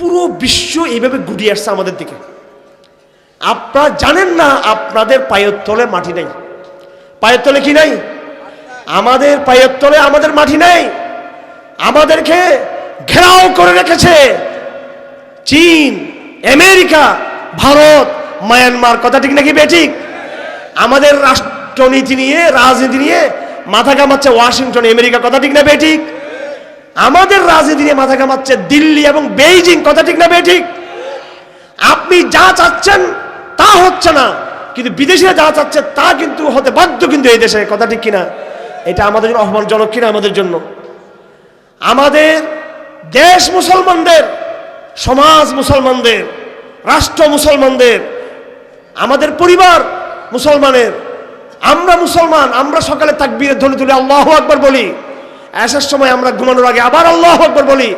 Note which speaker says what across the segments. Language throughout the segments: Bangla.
Speaker 1: পুরো বিশ্ব এইভাবে গুটিয়ে আসছে আমাদের দিকে। আপনারা জানেন না আপনাদের পায়ের তলে মাটি নেই। পায়ের তলে কি নাই? আমাদের পায়ের তলে আমাদের মাটি নেই। আমাদেরকে ঘেরাও করে রেখেছে চীন, আমেরিকা, ভারত, মায়ানমার। কথা ঠিক নাকি বেঠিক? আমাদের রাষ্ট্রনীতি নিয়ে, রাজনীতি নিয়ে মাথা ঘামাচ্ছে ওয়াশিংটন, আমেরিকা। কথা ঠিক না বেঠিক? আমাদের রাজনীতি নিয়ে মাথা ঘামাচ্ছে দিল্লি এবং বেইজিং। কথা ঠিক না বেঠিক? আপনি যা চাচ্ছেন তা হচ্ছে না, কিন্তু বিদেশিরা যা চাচ্ছে তা কিন্তু হতে বাধ্য কিন্তু এই দেশে। কথা ঠিক কিনা? এটা আমাদের জন্য অপমানজনক কিনা? আমাদের জন্য, আমাদের দেশ মুসলমানদের, সমাজ মুসলমানদের, রাষ্ট্র মুসলমানদের, আমাদের পরিবার মুসলমানের, আমরা মুসলমান, আমরা সকালে তাকবীরের ধ্বনি তুলে আল্লাহু আকবার বলি, আসার সময় আমরা ঘুমানোর আগে আবার আল্লাহু আকবার বলি,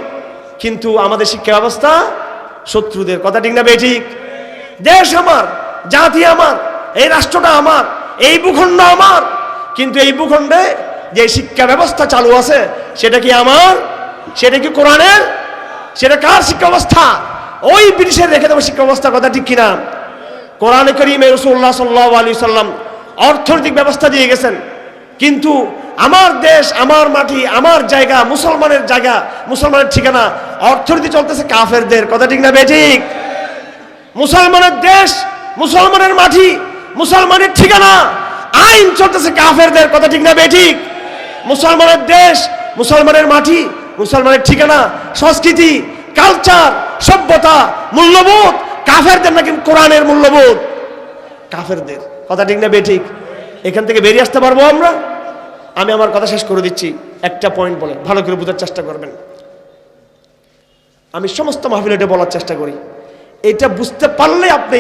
Speaker 1: কিন্তু আমাদের শিক্ষা ব্যবস্থা শত্রুদের। কথা ঠিক না বেঠিক? দেশ আমার, জাতি আমার, এই রাষ্ট্রটা আমার, এই ভূখণ্ড আমার, কিন্তু এই ভূখণ্ডে যে শিক্ষা ব্যবস্থা চালু আছে সেটা কি আমার? সেটা কি কোরআনের? সেটা কার শিক্ষা ব্যবস্থা? ওই ব্রিটিশের রেখে দেবো শিক্ষা ব্যবস্থা। কথা ঠিক কিনা? কোরআনে কারীমে রাসূলুল্লাহ সাল্লাল্লাহু আলাইহি সাল্লাম অর্থনৈতিক ব্যবস্থা দিয়ে গেছেন, কিন্তু আমার দেশ, আমার মাটি, আমার জায়গা, মুসলমানের জায়গা, মুসলমানের ঠিকানা, অর্থনীতি চলতেছে কাফেরদের। কথা ঠিক না বেঠিক? মুসলমানের দেশ, মুসলমানের মাটি, মুসলমানের ঠিকানা, আইন চলতেছে কাফেরদের। কথা ঠিক না বেঠিক? মুসলমানের দেশ, মুসলমানের মাটি, মুসলমানের ঠিকানা, সংস্কৃতি, কালচার, সভ্যতা, মূল্যবোধ কাফেরদের, নাকি কোরআনের মূল্যবোধ কাফেরদের। কথা ঠিক না বেঠিক? এখান থেকে বেরিয়ে আসতে পারবো আমরা? আমি আমার কথা শেষ করে দিচ্ছি একটা পয়েন্ট বলে, ভালো করে বোঝার চেষ্টা করবেন। আমি সমস্ত মাহফিলে এটা বলার চেষ্টা করি, এটা বুঝতে পারলে আপনি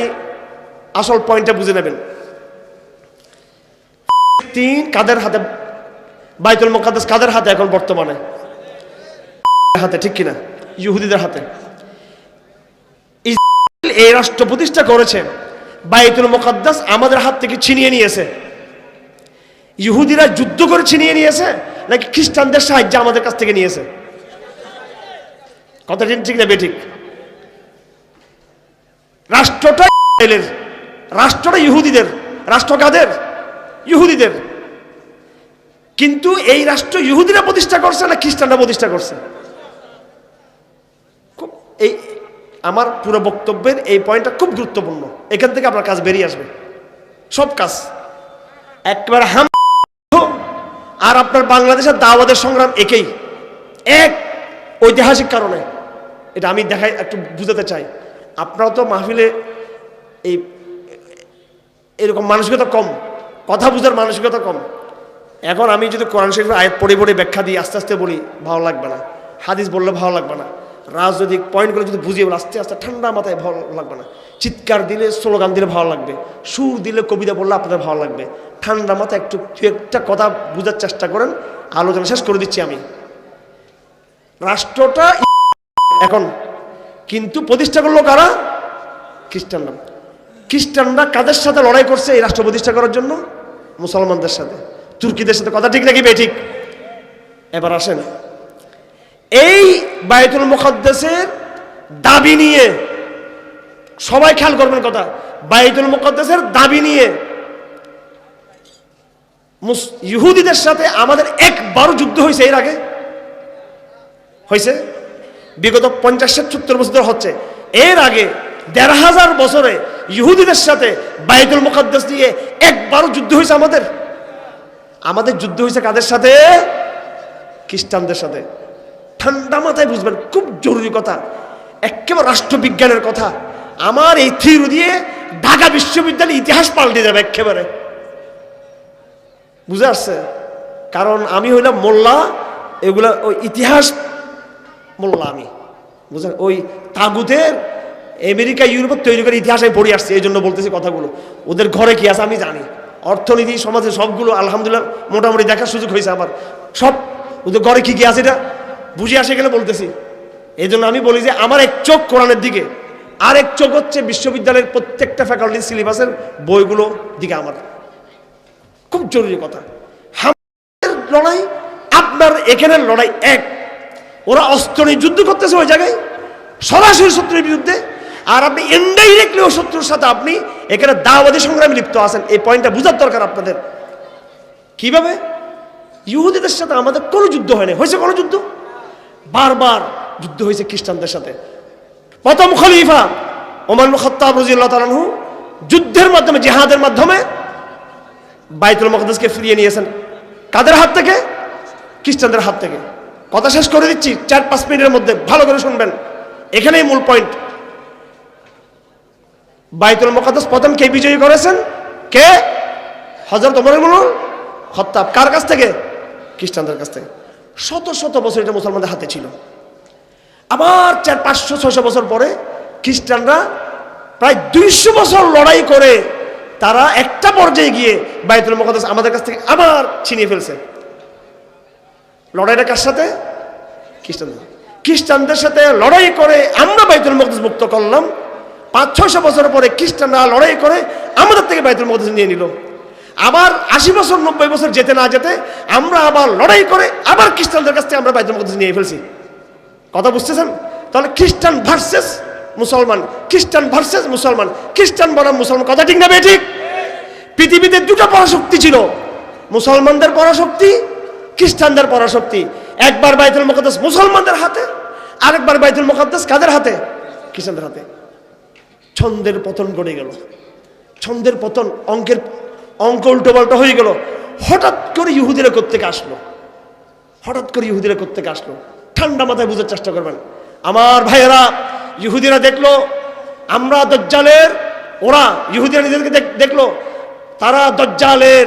Speaker 1: আসল পয়েন্টটা বুঝে নেবেন। তিন কাদের হাতে? বাইতুল মুকাদ্দাস কাদের হাতে এখন বর্তমানে? হাতে, ঠিক কিনা? ইহুদিদের হাতে। ইসরায়েল এই রাষ্ট্র প্রতিষ্ঠা করেছে, বাইতুল মুকাদ্দাস আমাদের হাত থেকে ছিনিয়ে নিয়েছে। ইহুদিরা যুদ্ধ করে ছিনিয়ে নিয়েছে নাকি খ্রিস্টানদের সাহায্যে আমাদের কাছ থেকে নিয়েছে? কথা ঠিক না বেঠিক? রাষ্ট্রটা ইসরায়েলের, রাষ্ট্রটা ইহুদিদের। রাষ্ট্র কাদের? ইহুদিদের। কিন্তু এই রাষ্ট্র ইহুদিরা প্রতিষ্ঠা করছে না খ্রিস্টানরা প্রতিষ্ঠা করছে? খুব এই আমার পুরো বক্তব্যের এই পয়েন্টটা খুব গুরুত্বপূর্ণ। এখান থেকে আপনার কাজ বেরিয়ে আসবে, সব কাজ একবারে হাম। আর আপনার বাংলাদেশের দাওয়াতের সংগ্রাম একই, এক ঐতিহাসিক কারণে। এটা আমি দেখাই, একটু বুঝাতে চাই। আপনারা তো মাহফিলে এই এরকম মানসিকতা কম, কথা বুঝার মানসিকতা কম। এখন আমি যদি কোরআন শরীফের আয়াত পড়ে পড়ে ব্যাখ্যা দিই, আস্তে আস্তে বলি, ভালো লাগবে না। হাদিস বললে ভালো লাগবে না। রাজনৈতিক পয়েন্টগুলো যদি বুঝিয়ে বলে আস্তে আস্তে ঠান্ডা মাথায় ভালো লাগবে না। চিৎকার দিলে, স্লোগান দিলে ভালো লাগবে, সুর দিলে, কবিতা বললে আপনাদের ভালো লাগবে। ঠান্ডা মাথায় একটু একটা কথা বুঝার চেষ্টা করেন। আলোচনা শেষ করে দিচ্ছি আমি। রাষ্ট্রটা এখন, কিন্তু প্রতিষ্ঠা করলো কারা? খ্রিস্টানরা। খ্রিস্টানরা কাদের সাথে লড়াই করছে এই রাষ্ট্র প্রতিষ্ঠা করার জন্য? মুসলমানদের সাথে, তুর্কিদের সাথে। কথা ঠিক নাকি বেঠিক? এবার আসেন, এই বাইতুল মুকাদ্দাসের দাবি নিয়ে সবাই খেয়াল করবেন কথা। বাইতুল মুকাদ্দাসের দাবি নিয়ে ইহুদিদের সাথে আমাদের একবারও যুদ্ধ হয়েছে এর আগে? হয়েছে? বিগত 50-70 বছর হচ্ছে। এর আগে 1500 বছরে ইহুদিদের সাথে বাইতুল মুকাদ্দাস নিয়ে একবারও যুদ্ধ হয়েছে আমাদের? আমাদের যুদ্ধ হয়েছে কাদের সাথে? খ্রিস্টানদের সাথে। ঠান্ডা মাথায় বুঝবেন, খুব জরুরি কথা, একেবারে রাষ্ট্রবিজ্ঞানের কথা। আমার এই থিওরি দিয়ে ঢাকা বিশ্ববিদ্যালয়ের ইতিহাস পাল্টে যাবে একেবারে। বুঝে আসছে? কারণ আমি হইলাম মোল্লা, এগুলা ওই ইতিহাস মোল্লা আমি, বুঝলেন? ওই তাগুতের আমেরিকা, ইউরোপের তৈরি করে ইতিহাস আমি পড়ে আসছি, এই জন্য বলতেছি কথাগুলো। ওদের ঘরে কি আছে আমি জানি, অর্থনীতি, সমাজে সবগুলো আলহামদুলিল্লাহ মোটামুটি দেখার সুযোগ হয়েছে আমার। সব ওদের ঘরে কি কি আছে এটা বুঝে আসে গেলে বলতেছি। এই জন্য আমি বলি যে আমার এক চোখ কোরআনের দিকে, আর এক চোখ হচ্ছে বিশ্ববিদ্যালয়ের প্রত্যেকটা ফ্যাকাল্টি সিলেবাসের বইগুলো দিকে আমার। খুব জরুরি কথা। আমাদের লড়াই, আপনার এখানের লড়াই এক। ওরা অস্ত্র নিয়ে যুদ্ধ করতেছে ওই জায়গায়, সরাসরি শত্রুর বিরুদ্ধে, আর আপনি ইনডাইরেক্টলি ও শত্রুর সাথে আপনি এখানে দাওয়াতি সংগ্রামে লিপ্ত আছেন। এই পয়েন্টটা বোঝার দরকার আপনাদের। কিভাবে? ইহুদিদের সাথে আমাদের কোনো যুদ্ধ হয়নি। হয়েছে কোনো যুদ্ধ? বারবার যুদ্ধ হয়েছে খ্রিস্টানদের সাথে। প্রথম খলিফা ওমর ইবনে খাত্তাব রাদিয়াল্লাহু তাআলা আনহু যুদ্ধের মাধ্যমে, জিহাদের মাধ্যমে বাইতুল মুকদ্দাসকে ফিরিয়ে নিয়েছেন। কাদের হাত থেকে? খ্রিস্টানদের হাত থেকে। কথা শেষ করে দিচ্ছি 4-5 মিনিটের মধ্যে, ভালো করে শুনবেন, এখানেই মূল পয়েন্ট। বাইতুল মুকদ্দাস প্রথম কে বিজয়ী করেছেন? কে? হযরত ওমর ইবনে খাত্তাব। কার কাছ থেকে? খ্রিস্টানদের কাছ থেকে। শত শত বছর এটা মুসলমানদের হাতে ছিল। আবার 400-500-600 বছর পরে খ্রিস্টানরা প্রায় 200 বছর লড়াই করে তারা একটা পর্যায়ে গিয়ে বাইতুল মুকদ্দাস আমাদের কাছ থেকে আবার ছিনিয়ে ফেলছে। লড়াইটা কার সাথে? খ্রিস্টানদের সাথে লড়াই করে আমরা বাইতুল মুকদ্দাস মুক্ত করলাম। 500-600 বছর পরে খ্রিস্টানরা লড়াই করে আমাদের থেকে বাইতুল মুকদ্দাস নিয়ে নিল। আবার 80 বছর 90 বছর যেতে না যেতে আমরা আবার লড়াই করে আবার খ্রিস্টানদের কাছ থেকে আমরা বাইতুল মুকদ্দাস নিয়ে ফেলছি। কথা বুঝতেছেন? তাহলে খ্রিস্টান ভার্সেস মুসলমান, খ্রিস্টান ভার্সেস মুসলমান, খ্রিস্টান বনাম মুসলমান। কথা ঠিক না বেঠিক? পৃথিবীতে দুটো পরাশক্তি ছিল, মুসলমানদের পরাশক্তি, খ্রিস্টানদের পরাশক্তি। একবার বাইতুল মুকদ্দাস মুসলমানদের হাতে, আরেকবার বাইতুল মুকদ্দাস কাদের হাতে? খ্রিস্টানদের হাতে। ছন্দের পতন ঘটে গেল। ছন্দের পতন, অঙ্ক উল্টো পাল্টা হয়ে গেল। হঠাৎ করে ইহুদিরা কোত্থেকে আসলো? হঠাৎ করে ইহুদিরা কোত্থেকে আসলো? ঠান্ডা মাথায় বুঝার চেষ্টা করবেন আমার ভাইয়েরা। ইহুদিরা দেখলো আমরা দজ্জালের, ওরা ইহুদিরা নিজেদেরকে দেখলো তারা দজ্জালের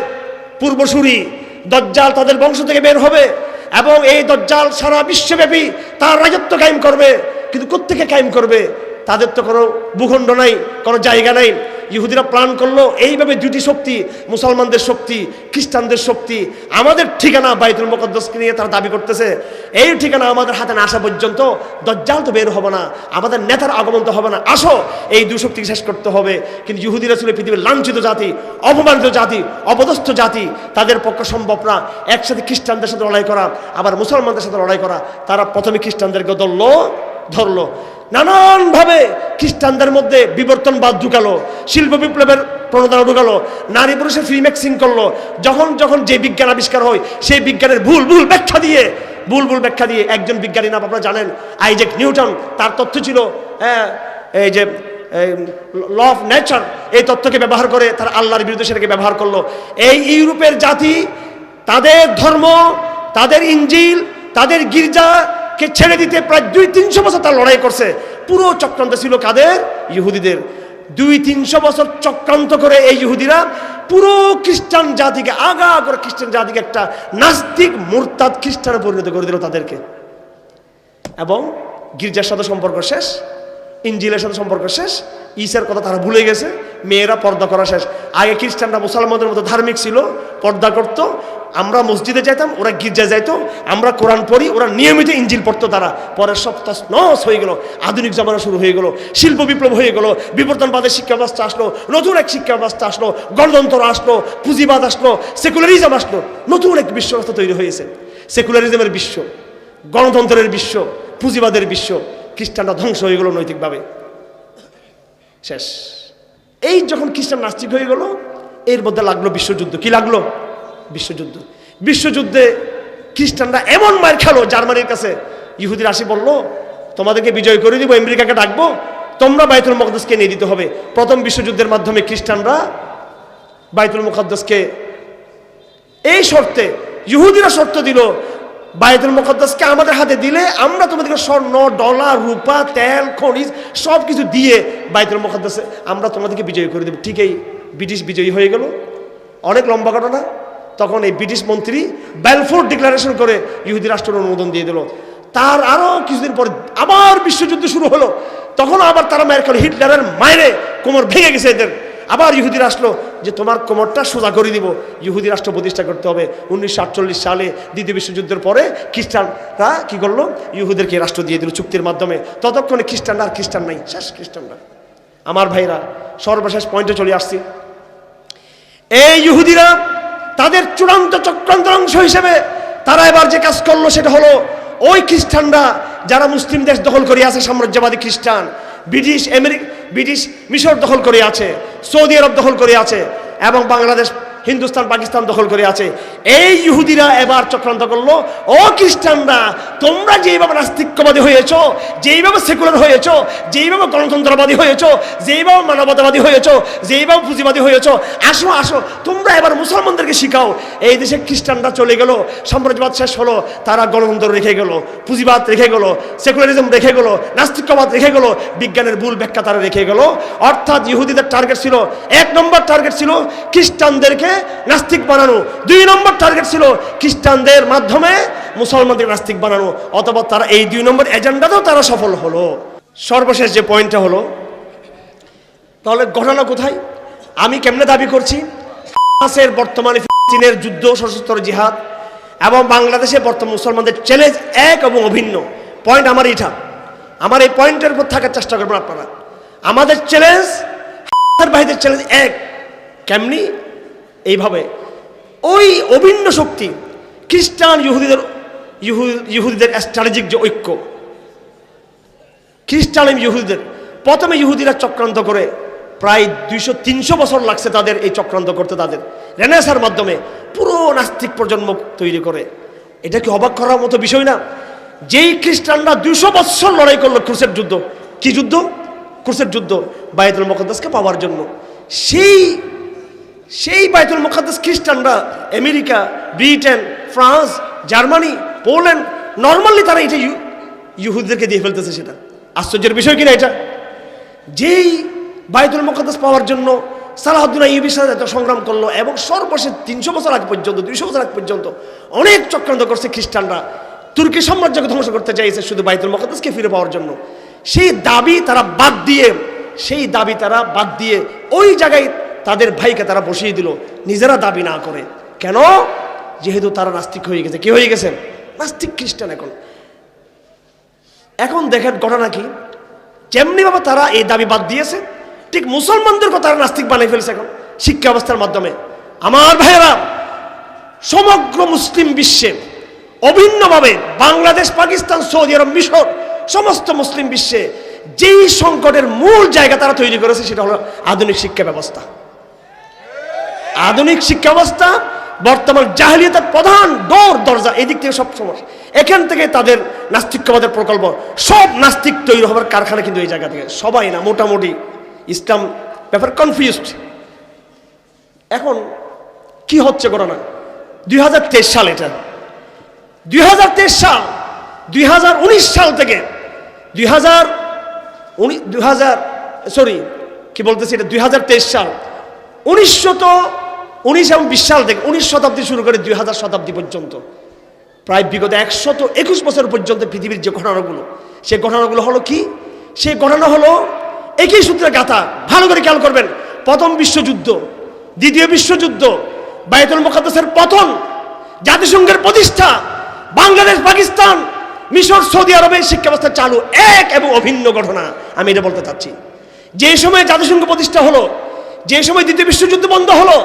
Speaker 1: পূর্বসূরি, দজ্জাল তাদের বংশ থেকে বের হবে এবং এই দজ্জাল সারা বিশ্বব্যাপী তার রাজত্ব কায়েম করবে। কিন্তু কোত্থেকে কায়েম করবে? তাদের তো কোনো ভূখণ্ড নাই, কোনো জায়গা নাই। ইহুদিরা প্ল্যান করলো এইভাবে দুটি শক্তি, মুসলমানদের শক্তি, খ্রিস্টানদের শক্তি, আমাদের ঠিকানা বাইতুল মুকদ্দাসকে নিয়ে তারা দাবি করতেছে। এই ঠিকানা আমাদের হাতে না আসা পর্যন্ত দজ্জাল তো বের হবে না, আমাদের নেতার আগমন তো হবে না। আসো, এই দুই শক্তিকে শেষ করতে হবে। কিন্তু ইহুদিরা ছিল পৃথিবীর লাঞ্ছিত জাতি, অপমানিত জাতি, অপদস্থ জাতি। তাদের পক্ষে সম্ভব না একসাথে খ্রিস্টানদের সাথে লড়াই করা, আবার মুসলমানদের সাথে লড়াই করা। তারা প্রথমে খ্রিস্টানদেরকে ধরলো। নানানভাবে খ্রিস্টানদের মধ্যে বিবর্তনবাদ ঢুকালো, শিল্প বিপ্লবের প্রণোদনা ঢুকালো, নারী পুরুষের ফ্রি মিক্সিং করলো। যখন যে বিজ্ঞান আবিষ্কার হয় সেই বিজ্ঞানের ভুল ব্যাখ্যা দিয়ে একজন বিজ্ঞানী নাম আপনারা জানেন, আইজ্যাক নিউটন। তার তথ্য ছিল এই যে ল অফ নেচার, এই তথ্যকে ব্যবহার করে তারা আল্লাহর বিরুদ্ধে সেটাকে ব্যবহার করলো। এই ইউরোপের জাতি তাদের ধর্ম, তাদের ইঞ্জিল, তাদের গির্জাকে ছেড়ে দিতে প্রায় 200-300 বছর তারা লড়াই করছে। পুরো চক্রান্ত ছিল কাদের? ইহুদিদের। 200-300 বছর চক্রান্ত করে এই ইহুদিরা পুরো খ্রিস্টান জাতিকে, খ্রিস্টান জাতিকে একটা নাস্তিক মুরতাদ খ্রিস্টানে পরিণত করে দিল তাদেরকে। এবং গির্জার সাথে সম্পর্ক শেষ, ইঞ্জিলের সাথে সম্পর্ক শেষ, ঈসার কথা তারা ভুলে গেছে, মেয়েরা পর্দা করা শেষ। আগে খ্রিস্টানরা মুসলমানদের মতো ধার্মিক ছিল, পর্দা করতো। আমরা মসজিদে যাইতাম, ওরা গির্জায় যাইতো। আমরা কোরআন পড়ি, ওরা নিয়মিত ইঞ্জিল পড়তো। তারা পরে সব নষ্ট হয়ে গেল, আধুনিক জমানা শুরু হয়ে গেল, শিল্প বিপ্লব হয়ে গেল, বিবর্তনবাদের শিক্ষা ব্যবস্থা আসলো, নতুন এক শিক্ষা ব্যবস্থা আসলো, গণতন্ত্র আসলো, পুঁজিবাদ আসলো, সেকুলারিজম আসলো, নতুন এক বিশ্ব ব্যবস্থা তৈরি হয়েছে। সেকুলারিজমের বিশ্ব, গণতন্ত্রের বিশ্ব, পুঁজিবাদের বিশ্ব। খ্রিস্টানরা ধ্বংস হয়ে গেল নৈতিকভাবে, শেষ। এই যখন খ্রিস্টান নাস্তিক হয়ে গেল, এর মধ্যে লাগলো বিশ্বযুদ্ধ। কি লাগলো? বিশ্বযুদ্ধে খ্রিস্টানরা এমন মার খেলো জার্মানির কাছে। ইহুদিরা আসি বললো, তোমাদেরকে বিজয় করে দিব, আমেরিকাকে ডাকবো, তোমরা বাইতুল মুকদ্দাসকে নিয়ে দিতে হবে। প্রথম বিশ্বযুদ্ধের মাধ্যমে খ্রিস্টানরা বাইতুল মুকদ্দাসকে এই শর্তে, ইহুদিরা শর্ত দিল, বাইতুল মুকদ্দাসকে আমাদের হাতে দিলে আমরা তোমাদেরকে স্বর্ণ, ডলার, রূপা, তেল, খনিজ সব কিছু দিয়ে বাইতুল মুকদ্দাসে আমরা তোমাদেরকে বিজয়ী করে দেব। ঠিক এই ব্রিটিশ বিজয়ী হয়ে গেল। অনেক লম্বা ঘটনা। তখন এই ব্রিটিশ মন্ত্রী বেলফোর্ড ডিক্লারেশন করে ইহুদি রাষ্ট্রের অনুমোদন দিয়ে দিল। তার আরো কিছুদিন পরে আবার বিশ্বযুদ্ধ শুরু হলো। তখন আবার তারা মায়ের খেলো, হিটলারের মায়েরে কোমর ভেঙে গেছে এদের। আবার ইহুদিরা আসলো যে তোমার কোমরটা সোজা করে দিব, ইহুদি রাষ্ট্র প্রতিষ্ঠা করতে হবে। 1948 সালে দ্বিতীয় বিশ্বযুদ্ধের পরে খ্রিস্টানরা কি করলো? ইহুদেরকে রাষ্ট্র দিয়ে দিল চুক্তির মাধ্যমে। ততক্ষণে খ্রিস্টানরা আর খ্রিস্টান নাই, শেষ খ্রিস্টানরা। আমার ভাইরা, সর্বশেষ পয়েন্টে চলে আসছি। এই ইহুদিরা তাদের চূড়ান্ত চক্রান্তের অংশ হিসেবে তারা এবার যে কাজ করলো সেটা হলো ওই খ্রিস্টানরা যারা মুসলিম দেশ দখল করে আছে, সাম্রাজ্যবাদী খ্রিস্টান, ব্রিটিশ মিশর দখল করে আছে, সৌদি আরব দখল করে আছে এবং বাংলাদেশ, হিন্দুস্তান, পাকিস্তান দখল করে আছে। এই ইহুদিরা এবার চক্রান্ত করলো, ও খ্রিস্টানরা তোমরা যেইভাবে নাস্তিক্যবাদী হয়েছ, যেইভাবে সেকুলার হয়েছ, যেইভাবে গণতন্ত্রবাদী হয়েছ, যেইভাবে মানবতাবাদী হয়েছ, যেইভাবে পুঁজিবাদী হয়েছ, আসো আসো তোমরা এবার মুসলমানদেরকে শিখাও। এই দেশে খ্রিস্টানরা চলে গেল, সাম্রাজ্যবাদ শেষ হলো, তারা গণতন্ত্র রেখে গেল, পুঁজিবাদ রেখে গেল, সেকুলারিজম রেখে গেল, নাস্তিক্যবাদ রেখে গেল, বিজ্ঞানের ভুল ব্যাখ্যা তারা রেখে গেল। অর্থাৎ ইহুদিদের টার্গেট ছিল, 1 নম্বর টার্গেট ছিল খ্রিস্টানদেরকে নাস্তিক বানানো, 2 নম্বর টার্গেট ছিল খ্রিস্টানদের মাধ্যমে মুসলমানদের নাস্তিক বানানো। অথবা তারা এই 2 নম্বর এজেন্ডাতেও তারা সফল হলো। সর্বশেষ যে পয়েন্টটা হলো, তাহলে ঘটনা কোথায়? আমি কেমনে দাবি করছি হামাসের বর্তমানে ফিলিস্তিনের যুদ্ধ, সশস্ত্র জিহাদ এবং বাংলাদেশে বর্তমান মুসলমানদের চ্যালেঞ্জ এক এবং অভিন্ন। পয়েন্ট আমার এটা, আমার এই পয়েন্টের উপর থাকার চেষ্টা করবেন আপনারা। আমাদের চ্যালেঞ্জ ভাইদের চ্যালেঞ্জ এক। কেমনি? এইভাবে ওই অভিন্ন শক্তি খ্রিস্টান ইহুদিদের স্ট্র্যাটেজিক যে ঐক্য, খ্রিস্টান ইহুদিদের, প্রথমে ইহুদিরা চক্রান্ত করে প্রায় 200-300 বছর লাগছে তাদের এই চক্রান্ত করতে, তাদের রেনেসাঁর মাধ্যমে পুরো নাস্তিক প্রজন্ম তৈরি করে। এটা কি অবাক করার মতো বিষয় না? যেই খ্রিস্টানরা 200 বছর লড়াই করলো ক্রুসেড যুদ্ধ, কি যুদ্ধ? ক্রুসেড যুদ্ধ, বায়তুল মুকদ্দাসকে পাওয়ার জন্য। সেই বায়তুল মুকদ্দাস খ্রিস্টানরা America, Britain, France, Germany, Poland, normally তারা এটা ইহুদিদেরকে দিয়ে ফেলতেছে। সেটা আশ্চর্যের বিষয় কিনা এটা? যেই বায়তুল মুকদ্দাস পাওয়ার জন্য সালাহউদ্দিন আইয়ুবীর সাথে এত সংগ্রাম করলো এবং সর্বশেষ 300 বছর আগ পর্যন্ত, 200 বছর আগ পর্যন্ত অনেক চক্রান্ত করছে খ্রিস্টানরা, তুর্কি সাম্রাজ্যকে ধ্বংস করতে চাইছে শুধু বায়তুল মুকদ্দাসকে ফিরে পাওয়ার জন্য। সেই দাবি তারা বাদ দিয়ে ওই জায়গায় তাদের ভাইকে তারা বসিয়ে দিল, নিজেরা দাবি না করে। কেন? যেহেতু তারা নাস্তিক হয়ে গেছে। কি হয়ে গেছেন? নাস্তিক খ্রিস্টান। এখন দেখেন ঘটনা কি, যেমনি ভাবে তারা এই দাবি বাদ দিয়েছে, ঠিক মুসলমানদেরকে তারা নাস্তিক বানিয়ে ফেলছে এখন শিক্ষা ব্যবস্থার মাধ্যমে। আমার ভাইয়েরা, সমগ্র মুসলিম বিশ্বে অভিন্নভাবে বাংলাদেশ, পাকিস্তান, সৌদি আরব, মিশর, সমস্ত মুসলিম বিশ্বে যেই সংকটের মূল জায়গা তারা তৈরি করেছে সেটা হলো আধুনিক শিক্ষা ব্যবস্থা। আধুনিক শিক্ষা ব্যবস্থা বর্তমান জাহেলিয়াতের প্রধান দরজা, এই দিক থেকে সব সমস্যা। এখান থেকে তাদের নাস্তিক্যবাদের প্রকল্প, সব নাস্তিক তৈরি হবার কারখানা কিন্তু এই জায়গা থেকে। সবাই না, মোটামুটি ইসলাম ব্যাপার কনফিউজড। এখন কি হচ্ছে ঘটনা? 2023 সাল, এটা 2023 সাল, 2019 সাল থেকে 2023 সাল, 1919 এবং 20 সাল থেকে 19 শতাব্দী শুরু করে 2000 শতাব্দী পর্যন্ত, প্রায় বিগত 121 বছর পর্যন্ত পৃথিবীর যে ঘটনাগুলো, সেই ঘটনাগুলো হলো কি? সেই ঘটনা হলো একই সূত্রে গাথা। ভালো করে খেয়াল করবেন। প্রথম বিশ্বযুদ্ধ, দ্বিতীয় বিশ্বযুদ্ধ, বায়তুল মুকদ্দাসের পতন, জাতিসংঘের প্রতিষ্ঠা, বাংলাদেশ, পাকিস্তান, মিশর, সৌদি আরবের শিক্ষা ব্যবস্থা চালু, এক এবং অভিন্ন ঘটনা। আমি এটা বলতে চাচ্ছি, যে সময় জাতিসংঘ প্রতিষ্ঠা হলো, যে সময় দ্বিতীয় বিশ্বযুদ্ধ বন্ধ হলো,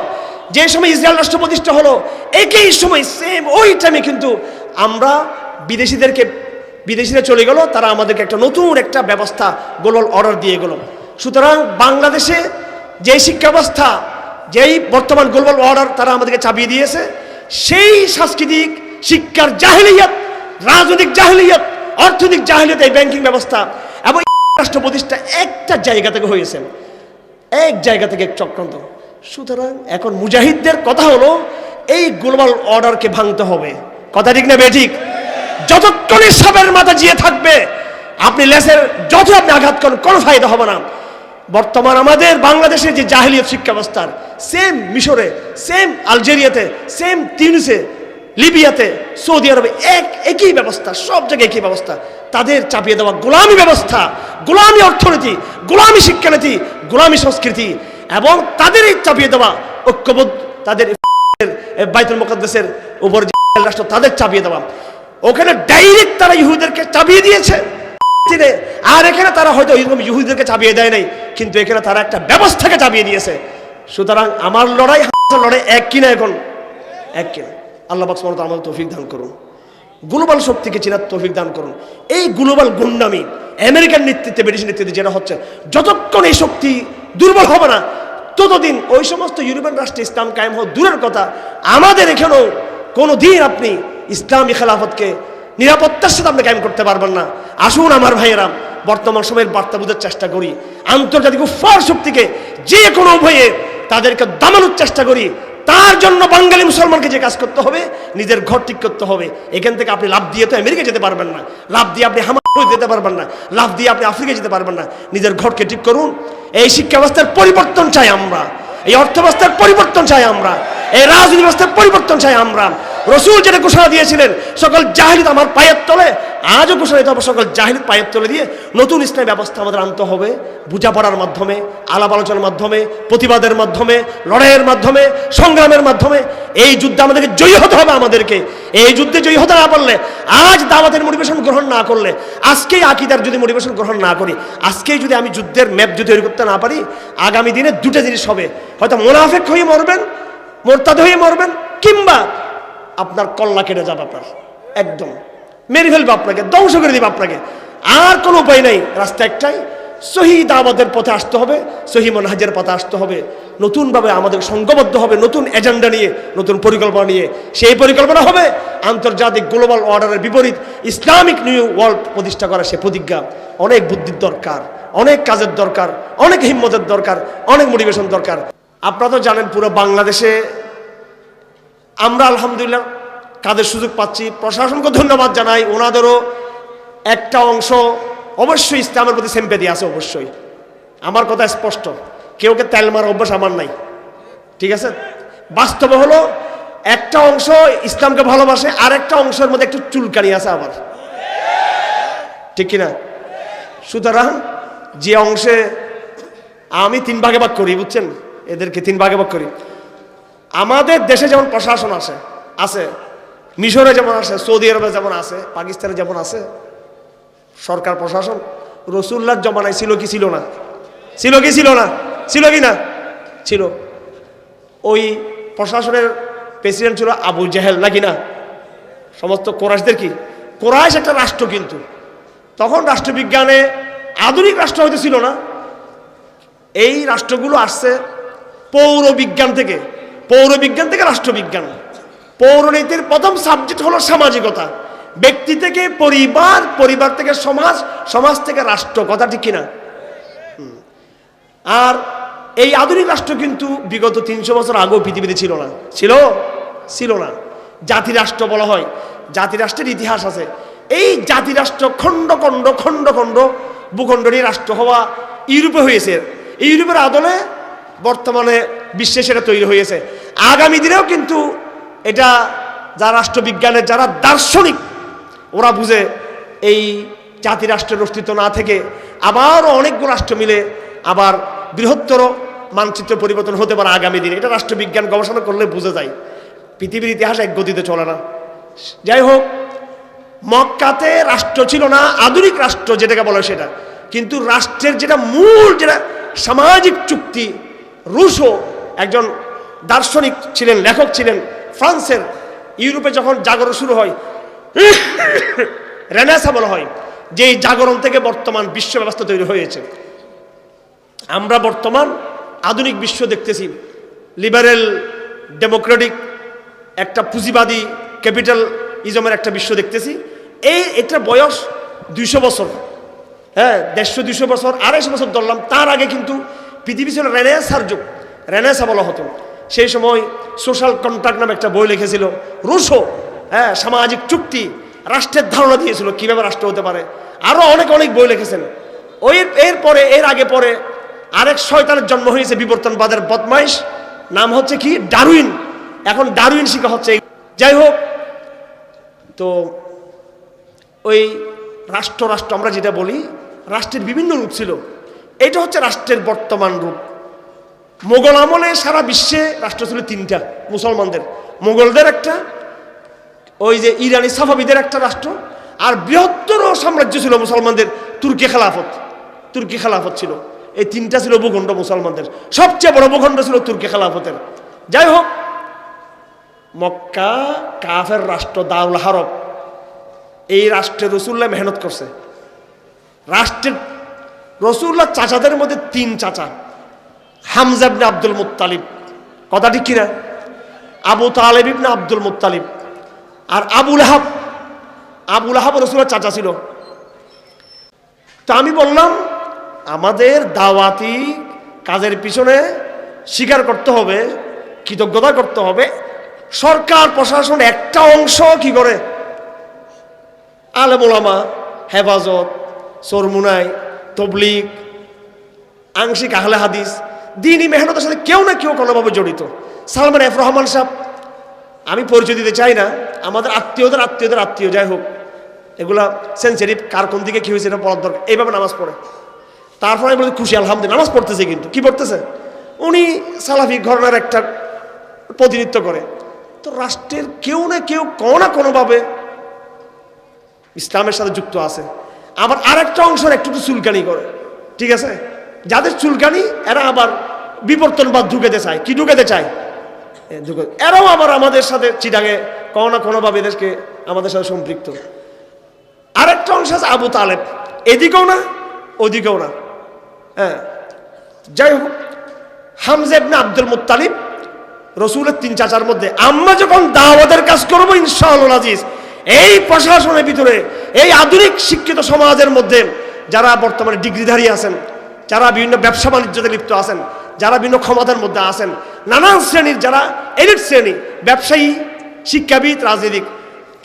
Speaker 1: যে সময় ইসরায়েল রাষ্ট্র প্রতিষ্ঠা হলো, একই সময় সেম ওই টাইমে কিন্তু আমরা বিদেশিরা চলে গেল, তারা আমাদেরকে একটা নতুন একটা ব্যবস্থা, গ্লোবাল অর্ডার দিয়ে গেল। সুতরাং বাংলাদেশে যেই শিক্ষা ব্যবস্থা, যেই বর্তমান গ্লোবাল অর্ডার তারা আমাদেরকে চাপিয়ে দিয়েছে, সেই সাংস্কৃতিক শিক্ষার জাহেলিয়াত, রাজনৈতিক জাহেলিয়াত, অর্থনৈতিক জাহেলিয়াত, এই ব্যাংকিং ব্যবস্থা এবং রাষ্ট্র প্রতিষ্ঠা একটা জায়গা থেকে হয়েছে, এক জায়গা থেকে এক চক্রান্ত। সুতরাং এখন মুজাহিদদের কথা হলো এই গ্লোবাল অর্ডারকে ভাঙতে হবে। কথা ঠিক না বেঠিক? যতক্ষণ সাবের মাথা জিয়ে থাকবে, আপনি লেসের যত আপনি আঘাত করেন, কোনো ফায়দা হবে না। বর্তমান আমাদের বাংলাদেশের যে জাহেলিয়াত শিক্ষা ব্যবস্থার, সেম মিশরে, সেম আলজেরিয়াতে, সেম তিউনিসে, লিবিয়াতে, সৌদি আরবে একই ব্যবস্থা, সব জায়গায় একই ব্যবস্থা। তাদের চাপিয়ে দেওয়া গোলামী ব্যবস্থা, গোলামী অর্থনীতি, গোলামী শিক্ষানীতি, গোলামী সংস্কৃতি এবং তাদের এই চাপিয়ে দেওয়া ঐক্যবোধ, তাদের বায়তুল মুকদ্দাসের উপর যে রাষ্ট্র, তাদের চাপিয়ে দেওয়া, ওখানে ডাইরেক্ট তারা ইহুদিদেরকে চাপিয়ে দিয়েছে। আর এখানে তারা হয়তো ইহুদিদেরকে চাপিয়ে দেয় নাই, কিন্তু এখানে তারা একটা ব্যবস্থাকে চাপিয়ে দিয়েছে। সুতরাং আমার লড়াই এক কিনা? এখন এক কিনা? আল্লাহ পাক সুবহানাহু ওয়া তাআলা আমাদের তৌফিক দান করুন। গ্লোবাল শক্তিকে চেনার তৌফিক দান করুন। এই গ্লোবাল গুন্ডামি আমেরিকার নেতৃত্বে, ব্রিটিশ নেতৃত্বে যেটা হচ্ছে, যতক্ষণ এই শক্তি দুর্বল হবে না ততদিন ওই সমস্ত ইউরোপিয়ান রাষ্ট্রে ইসলাম কায়েম হওয়া দূরের কথা, আমাদের এখানেও কোনো দিন আপনি ইসলামী খেলাফতকে নিরাপত্তার সাথে আপনি কায়েম করতে পারবেন না। আসুন আমার ভাইয়েরা, বর্তমান সময়ের বার্তা বোঝার চেষ্টা করি, আন্তর্জাতিক উফার শক্তিকে যে কোনো উভয়ে তাদেরকে দামানোর চেষ্টা করি। তার জন্য বাঙালি মুসলমানকে যে কাজ করতে হবে, নিজের ঘর ঠিক করতে হবে। এখান থেকে আপনি লাভ দিয়ে তো আমেরিকা যেতে পারবেন না, লাভ দিয়ে আপনি হামাস যেতে পারবেন না, লাভ দিয়ে আপনি আফ্রিকা যেতে পারবেন না। নিজের ঘরকে ঠিক করুন। এই শিক্ষা ব্যবস্থার পরিবর্তন চাই আমরা, এই অর্থ ব্যবস্থার পরিবর্তন চাই আমরা, এই রাজনীতি ব্যবস্থার পরিবর্তন চাই আমরা। রসুল যেটা ঘোষণা দিয়েছিলেন, সকল জাহিলিত আমার পায়ের তলে, আজও ঘোষণা দিতে হবে সকল জাহিলিত পায়ের তলে দিয়ে নতুন ইসলামী ব্যবস্থা আমাদের আনতে হবে। বোঝাপড়ার মাধ্যমে, আলাপ আলোচনার মাধ্যমে, প্রতিবাদের মাধ্যমে, লড়াইয়ের মাধ্যমে, সংগ্রামের মাধ্যমে এই যুদ্ধে আমাদেরকে জয়ী হতে হবে। আমাদেরকে এই যুদ্ধে জয়ী হতে না পারলে, আজ দাওয়াতের মোটিভেশন গ্রহণ না করলে, আজকেই আকীদার যদি মোটিভেশন গ্রহণ না করি, আজকেই যদি আমি যুদ্ধের ম্যাপ যদি তৈরি করতে না পারি, আগামী দিনে দুটো জিনিস হবে, হয়তো মুনাফিক হয়ে মরবেন, মোরতাদ হয়ে মরবেন, কিংবা আপনার কল্লা কেটে যাবে, আপনার একদম মেরে ফেলবে, আপনাকে ধ্বংস করে দিবে আপনাকে। আর কোনো উপায় নেই, রাস্তা একটাই, সহি দাওয়াতের পথে আসতে হবে, সহি মানহাজের পথে আসতে হবে। নতুনভাবে আমাদের সংঘবদ্ধ হবে, নতুন এজেন্ডা নিয়ে, নতুন পরিকল্পনা নিয়ে। সেই পরিকল্পনা হবে আন্তর্জাতিক গ্লোবাল অর্ডারের বিপরীত ইসলামিক নিউ ওয়ার্ল্ড প্রতিষ্ঠা করা। সে প্রতিজ্ঞা অনেক বুদ্ধির দরকার, অনেক কাজের দরকার, অনেক হিম্মতের দরকার, অনেক মোটিভেশন দরকার। আপনারা তো জানেন, পুরো বাংলাদেশে আমরা আলহামদুলিল্লাহ কাজের সুযোগ পাচ্ছি। প্রশাসনকে ধন্যবাদ জানাই, ওনাদেরও একটা অংশ অবশ্যই ইসলামের প্রতি সিম্প্যাথি আছে। অবশ্যই আমার কথা স্পষ্ট, কেউকে তেল মারার অভ্যাস আমার নাই, ঠিক আছে? বাস্তবে হলো একটা অংশ ইসলামকে ভালোবাসে, আর একটা অংশের মধ্যে একটু চুলকানি আছে আবার, ঠিক কিনা? সুতরাং যে অংশে আমি 3 ভাগে ভাগ করি, বুঝছেন, এদেরকে 3 ভাগে ভাগ করি। আমাদের দেশে যেমন প্রশাসন আছে, মিশরে যেমন আছে, সৌদি আরবে যেমন আছে, পাকিস্তানে যেমন আছে সরকার প্রশাসন, রসুল্লাহর জমানায় ছিল কি ছিল না? ছিল কি ছিল না? ছিল কি না? ছিল। ওই প্রশাসনের প্রেসিডেন্ট ছিল আবু জেহেল, নাকি না? সমস্ত কোরাইশদের কি, কোরাইশ একটা রাষ্ট্র, কিন্তু তখন রাষ্ট্রবিজ্ঞানে আধুনিক রাষ্ট্র হয়তো ছিল না। এই রাষ্ট্রগুলো আসছে পৌরবিজ্ঞান থেকে, পৌরবিজ্ঞান থেকে রাষ্ট্রবিজ্ঞান। পৌরনীতির প্রথম সাবজেক্ট হলো সামাজিকতা, ব্যক্তি থেকে পরিবার, পরিবার থেকে সমাজ, সমাজ থেকে রাষ্ট্র, কথা ঠিক কিনা? আর এই আধুনিক রাষ্ট্র কিন্তু বিগত 300 বছর আগেও পৃথিবীতে ছিল না। ছিল না। জাতিরাষ্ট্র বলা হয়, জাতিরাষ্ট্রের ইতিহাস আছে। এই জাতিরাষ্ট্র খণ্ড খণ্ড খণ্ড খণ্ড ভূখণ্ড নিয়ে রাষ্ট্র হওয়া ইউরোপে হয়েছে। এই ইউরোপের আদলে বর্তমানে বিশ্বে সেটা তৈরি হয়েছে। আগামী দিনেও কিন্তু এটা যারা রাষ্ট্রবিজ্ঞানের যারা দার্শনিক, ওরা বুঝে এই জাতিরাষ্ট্রের অস্তিত্ব না থেকে আবারও অনেকগুলো রাষ্ট্র মিলে আবার বৃহত্তর মানচিত্র পরিবর্তন হতে পারে আগামী দিনে। এটা রাষ্ট্রবিজ্ঞান গবেষণা করলে বুঝে যায়। পৃথিবীর ইতিহাস এক গতিতে চলে না। যাই হোক, মক্কাতে রাষ্ট্র ছিল না, আধুনিক রাষ্ট্র যেটাকে বলে সেটা, কিন্তু রাষ্ট্রের যেটা মূল, যেটা সামাজিক চুক্তি, রুশো একজন দার্শনিক ছিলেন, লেখক ছিলেন ফ্রান্সের। ইউরোপে যখন জাগরণ শুরু হয়, রেনেসাঁ বলা হয়, যে জাগরণ থেকে বর্তমান বিশ্ব ব্যবস্থা তৈরি হয়েছে। আমরা বর্তমান আধুনিক বিশ্ব দেখতেছি, লিবারেল ডেমোক্রেটিক একটা পুঁজিবাদী ক্যাপিটালিজমের একটা বিশ্ব দেখতেছি। এটার বয়স 200 বছর, হ্যাঁ, 150-200 বছর, 250 বছর ধরলাম। তার আগে কিন্তু পৃথিবী ছিল রেনেসাঁর যুগ, রেনেসাঁ বলা হতো। সেই সময় সোশ্যাল কন্ট্রাক্ট নামে একটা বই লিখেছিল রুশো, হ্যাঁ, সামাজিক চুক্তি, রাষ্ট্রের ধারণা দিয়েছিল কিভাবে রাষ্ট্র হতে পারে। আরো অনেক অনেক বই লিখেছেন। এর আগে পরে আরেক শয়তানের জন্ম হয়েছে, বিবর্তনবাদের বদমাইশ, নাম হচ্ছে কি, ডারউইন। এখন ডারউইন শিখা হচ্ছে। যাই হোক, তো ওই রাষ্ট্র আমরা যেটা বলি, রাষ্ট্রের বিভিন্ন রূপ ছিল। এটা হচ্ছে রাষ্ট্রের বর্তমান রূপ। মোগল আমলে সারা বিশ্বে রাষ্ট্র ছিল 3টা মুসলমানদের, মোগলদের একটা, ওই যে ইরানি সাফাবিদের একটা রাষ্ট্র, আর বৃহত্তর সাম্রাজ্য ছিল মুসলমানদের, তুর্কি খেলাফত ছিল। এই 3টা ছিল ভূখণ্ড মুসলমানদের। সবচেয়ে বড় ভূখণ্ড ছিল তুর্কি খেলাফতের। যাই হোক, মক্কা কাফের রাষ্ট্র, দারুল হারব, এই রাষ্ট্রে রসুল্লাহ মেহনত করছে। রাষ্ট্রের রসুল্লাহ চাচাদের মধ্যে 3 চাচা, হামজা ইবনে আব্দুল মুত্তালিব, কথা ঠিক কিনা? আবু তালেব ইবনে আব্দুল মুত্তালিব আর আবু লাহাব। আবু লাহাব রসুলের চাচা ছিল। তো আমি বললাম আমাদের দাওয়াতি কাজের পিছনে স্বীকার করতে হবে, কৃতজ্ঞতা করতে হবে, সরকার প্রশাসন একটা অংশ কি করে, আলেম ওলামা, হেফাজত, চরমুনাই, তবলিগ, আংশিক আহলে হাদিস, দ্বীনি মেহনতের সাথে কেউ না কেউ কোনোভাবে জড়িত। সালমান এফ রহমান সাহেব, আমি পরিচয় দিতে চাই না, আমাদের আত্মীয়দের আত্মীয়, যাই হোক, এগুলা সেন্সিটিভ, কার কোন দিকে কি হয়েছে এটা বলার দরকার। এইভাবে নামাজ পড়ে, তারপরে আমি বলছি খুশি আলহামদুলিল্লাহ নামাজ পড়তেছে, কিন্তু কি পড়তেছে, উনি সালাফি ঘরানার একটা প্রতিনিধিত্ব করে। তো রাষ্ট্রের কেউ না কেউ কোনোভাবে ইসলামের সাথে যুক্ত আছে। আবার আরেকটা অংশের একটু চুলকানি করে, ঠিক আছে, যাদের চুলকানি এরা আবার বিবর্তনবাদ ঢুকেতে চায়। কি ঢুকেতে চায়? এরাও আবার আমাদের সাথে চিটাঙে কোনোভাবে এদেরকে আমাদের সাথে সম্পৃক্ত। আরেকটা অংশ আছে আবু তালেব, এদিকেও না ওদিকেও না। হ্যাঁ, যাই হোক, হামজা ইবনে আব্দুল মুত্তালিব রসুলের 3 চাচার মধ্যে। আমরা যখন দাওয়াতের কাজ করবো ইনশাআল্লাহ আজিজ, এই প্রশাসনের ভিতরে, এই আধুনিক শিক্ষিত সমাজের মধ্যে যারা বর্তমানে ডিগ্রিধারী আছেন, যারা বিভিন্ন ব্যবসা বাণিজ্যতে লিপ্ত আছেন, যারা বিভিন্ন ক্ষমতার মধ্যে আছেন, নানান শ্রেণীর যারা এলিট শ্রেণী, ব্যবসায়ী, শিক্ষাবিদ, রাজনীতিক,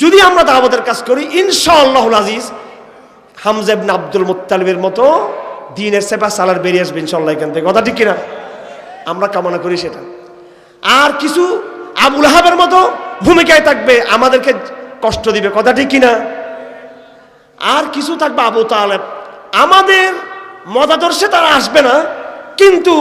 Speaker 1: যদি আমরা দাওয়াতের কাজ করি ইনশাআল্লাহুল আজিজ হামজা ইবনে আব্দুল মুত্তালিবের মতো দ্বীনের সেবা সালার বেরিয়ে আসবে ইনশাআল্লাহ এখান থেকে, কথা ঠিক কিনা? আমরা কামনা করি সেটা। আর কিছু আবু লাহাবের মতো ভূমিকায় থাকবে, আমাদেরকে কষ্ট দিবে, কথা ঠিক কিনা? আর কিছু থাকবে আবু তালেব, আমাদের মতাদর্শে তারা আসবে না, কিন্তু